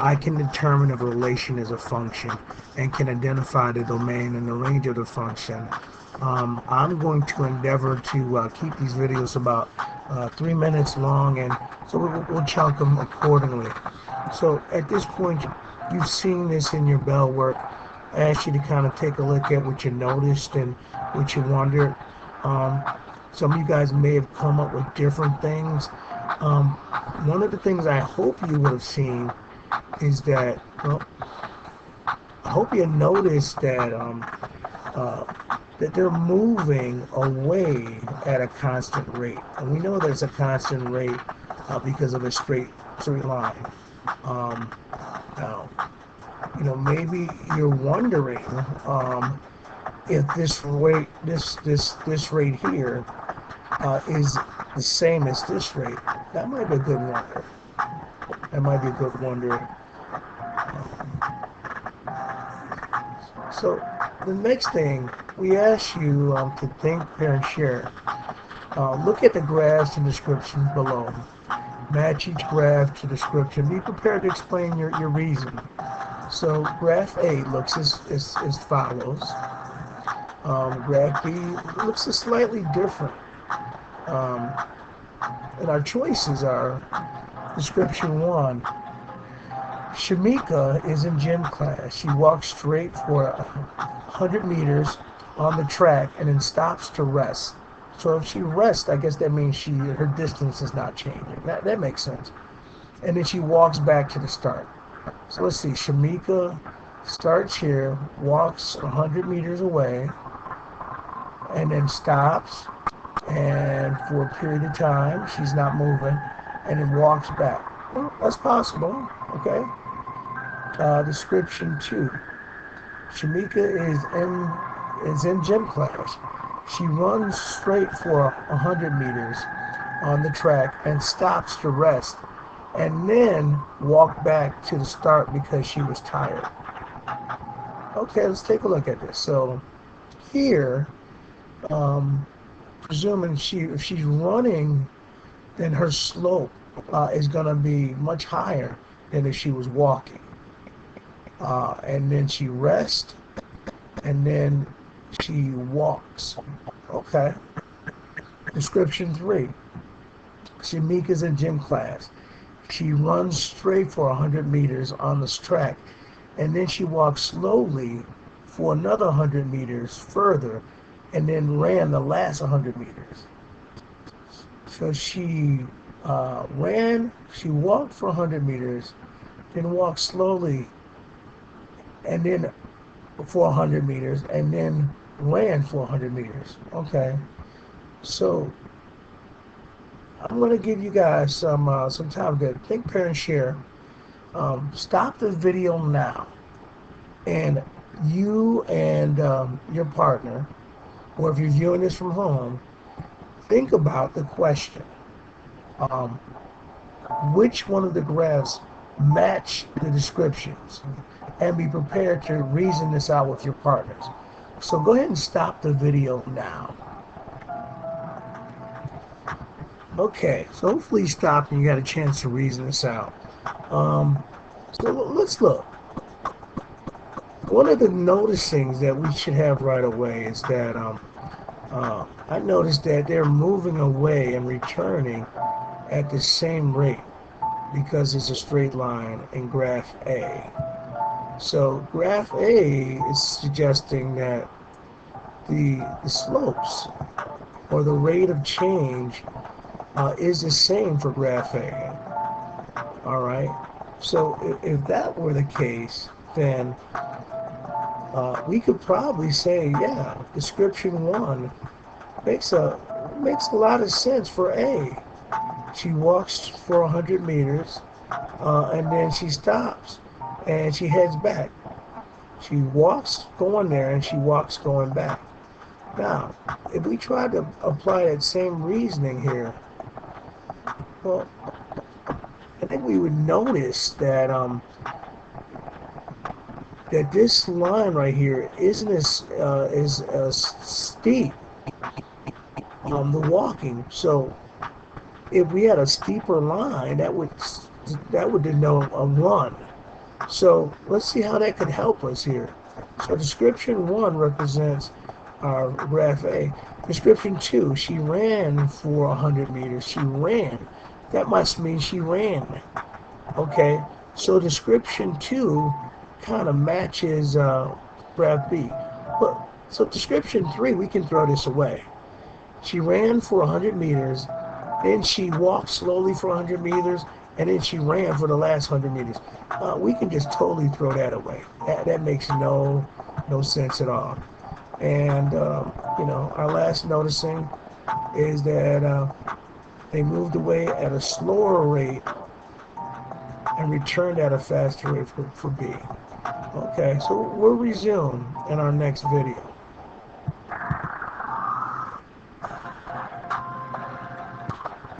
I can determine if a relation is a function and can identify the domain and the range of the function. I'm going to endeavor to keep these videos about 3 minutes long, and so we'll chunk them accordingly. So at this point, you've seen this in your bell work. I asked you to kind of take a look at what you noticed and what you wondered. Um, some of you guys may have come up with different things. Um, One of the things I hope you would have seen is that, well, I hope you noticed uh, that they're moving away at a constant rate. And we know there's a constant rate because of a straight line. Um, Now, maybe you're wondering if this rate here is the same as this rate. That might be a good wonder. That might be a good wonder. So the next thing we ask you to think, pair, and share. Look at the graphs and descriptions below. Match each graph to description. Be prepared to explain your reason. So graph A looks as follows. Graph B looks slightly different. Um, and our choices are description 1. Shamika is in gym class. She walks straight for 100 meters on the track and then stops to rest. So if she rests, I guess that means her distance is not changing. That makes sense. And then she walks back to the start. So let's see. Shamika starts here, walks 100 meters away, and then stops, and for a period of time she's not moving, and then walks back. Well, that's possible. Okay. Description 2. Shamika is in gym class. She runs straight for 100 meters on the track and stops to rest, and then walk back to the start because she was tired. Okay, let's take a look at this. So here, presuming if she's running, then her slope is going to be much higher than if she was walking. And then she rests, and then she walks. Okay. Description 3. Shamika's in gym class. She runs straight for 100 meters on this track, and then she walks slowly for another 100 meters further, and then ran the last 100 meters. So she walked for 100 meters, then walked slowly, and then for 100 meters, and then ran for 100 meters. Okay. So I'm going to give you guys some time to think, pair, and share. Stop the video now, and you and your partner, or if you're viewing this from home, think about the question. Um, which one of the graphs match the descriptions, and be prepared to reason this out with your partners. So go ahead and stop the video now. Okay, so hopefully you stopped and you got a chance to reason this out. So let's look. One of the noticings that we should have right away is that I noticed that they're moving away and returning at the same rate because it's a straight line in graph A. So graph A is suggesting that the slopes or the rate of change is the same for graph A. All right. So if that were the case, then we could probably say, yeah, description 1 makes a lot of sense for A. She walks for 100 meters, and then she stops, and she heads back. She walks going there, and she walks going back. Now, if we try to apply that same reasoning here, well, I think we would notice that that this line right here isn't as steep on the walking. So if we had a steeper line, that would denote a run. So let's see how that could help us here. So description 1 represents our graph A. Description 2, she ran for 100 meters. She ran. That must mean she ran. Okay, so description 2 kind of matches graph B. But, so description 3, we can throw this away. She ran for 100 meters, then she walked slowly for 100 meters, and then she ran for the last 100 meters. We can just totally throw that away. That makes no sense at all. And our last noticing is that they moved away at a slower rate and returned at a faster rate for B. Okay, so we'll resume in our next video.